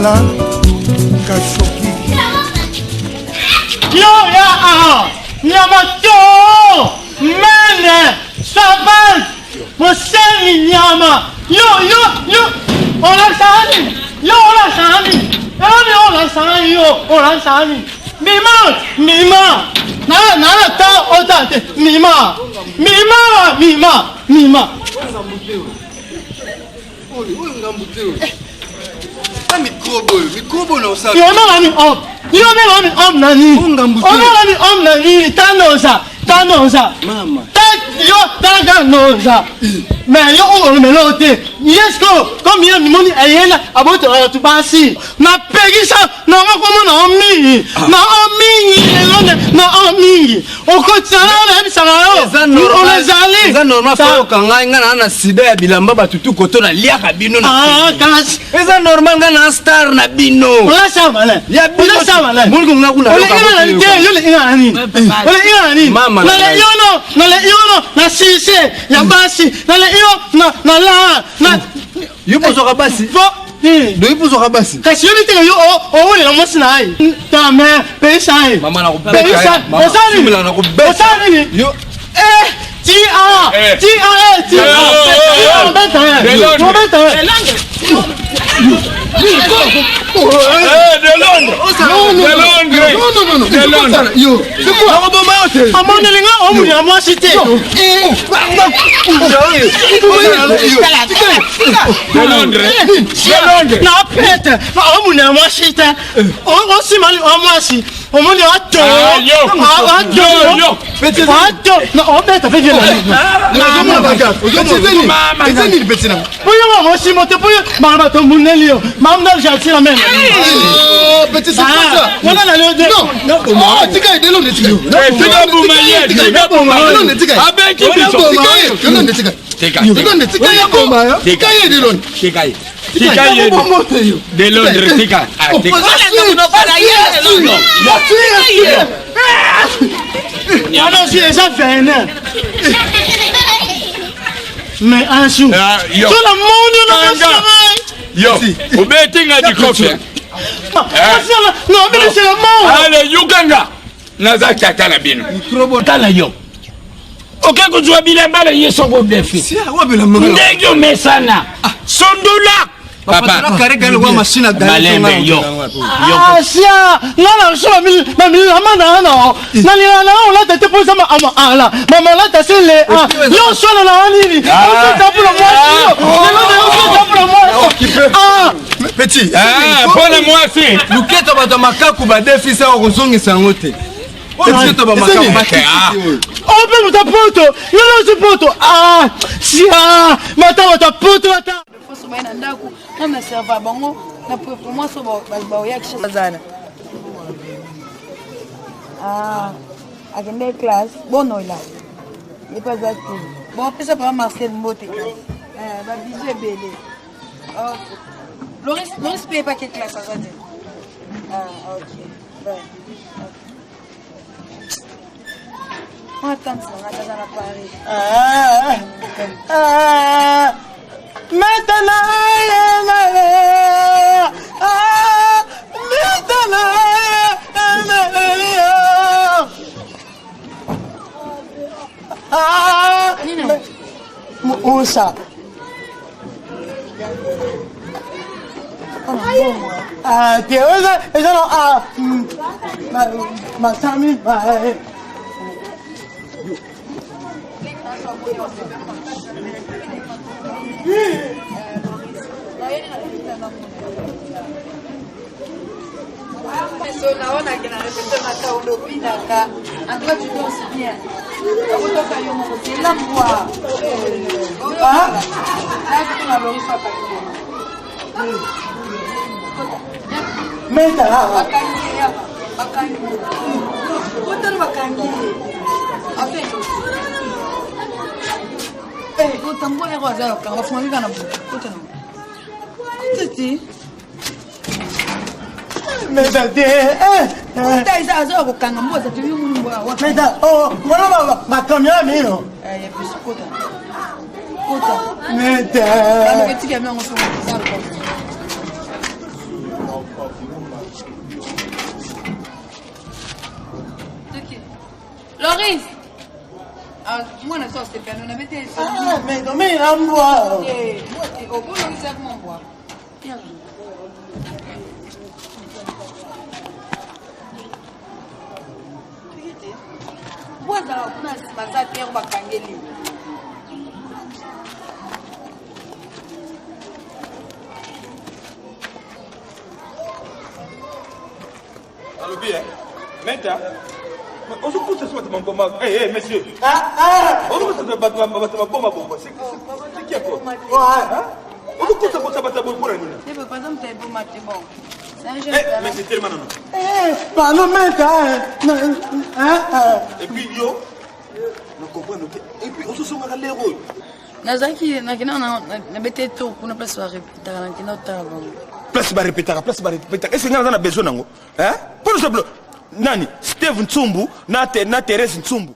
Voilà. Kachoki. Yo, ya, Nyamato, Mene, Savane, Moseni Nyama. Yo, on la sani. Yo, on la sani. On la sani, yo, on la sani. Mima. Nana, ta, otate. Mima. Microbo non ça. Yo, on nani. Tanosa. Mama. Yo, Tanosa. Mais yo, on me l'ôte. Yes, comme il y a mon ayena, about to passer. Na pegisa, na comment na omi. On continue, ça va. On les allait. C'est normal, faut qu'on aille na sida ya bilamba batutu koto na liaka bino na. Ah, kalas. C'est normal na star na bino. On ça malin. Ya bino ça malin. Mungu ngakuna Mama. Na le yono, na sise, ya basi, na le yo, na la. Yupo zo kabasi. Do yupo zo kabasi. Kasi yo bitelo yo o le mo sinai. Ta me pesa ai. Mama na ko pesa. Osani na ko be. Osani. Yo T A. Petit c'est ça. Voilà la leçon. Non. Oh, tika de l'on de tika. Tika boumaye. Tika boumaye. Avec qui tu tika. Tika de l'on. Tika de Londres. Tika. Non, c'est déjà vénère. Mais un jour. Tout le monde Yo, au betting à du coffre. Non, mais c'est le mot. Allez, Uganda. Nazaka Talabino. Talayo. Ok, que tu as bien mal, il est son beau défi. Si, ouais, mais la maman. Ndegyo Mesana. Sondola. Papa, machine à Malembe, yo. Ah, sia. Non, je suis la maman, non. On l'a tête pour ça, maman, là, t'as c'est les. Yo, sois là, Nini. Petit. Ah, bonne moi, si. Nous quittons dans ma cacu, bah, des fils à Orozong et Sangote. On peut ta poto. Yo, non, poto. Ah, sia. Mata, ta poto, attends. On a servi à bon, on a pour moi, ça va. Ah, à quelle classe? Bon, non, là. Il n'est pas actif. Bon, après ça, pas Marcel Moté. Va viser bébé. Loris ne paye pas quelle classe, ça va dire. Ah, ok. On attend ça, on attend à Paris. Maintenant, Moussa. Ah, tu es là, ma famille, naona kina répéter mata ulopinaka en toi tu danses bien otoka yo moko tela mwa kuna Loris papa Meta bakangi otan bakangi ape utambo ego azayo kanga fumami kana otan titi Meta Meta isa azo kukanga mboza tu yumu mbwa. Meta mbona makamya mino. Ya biskota. Kota. Meta. Ana ketika mimi ngoso mzaro kwa. Doris. Ah, moi, je suis pas on avait été. Ah, mais non, mais à moi. Au bout, on sait comment boire. Bwaza kuna sibaza Pierre bakangeli. Allô bien. Meta. On se fout de ce matin comme eh monsieur. On se fout de ce bomba bomba. C'est qui quoi? On se fout de ça bomba pour rien. C'est pas exemple t'es bon matin bon. Mais c'est tellement non. Pas non Meta. Et puis yo on comprend et puis on se sont à l'héros. Nazaki nakina na bete to kuna place wa répéter nakina otaba. Place ba répéter. Est-ce que on a besoin nango? Hein? Pour exemple nani Steve Ntsumbu na Thérèse Ntsumbu.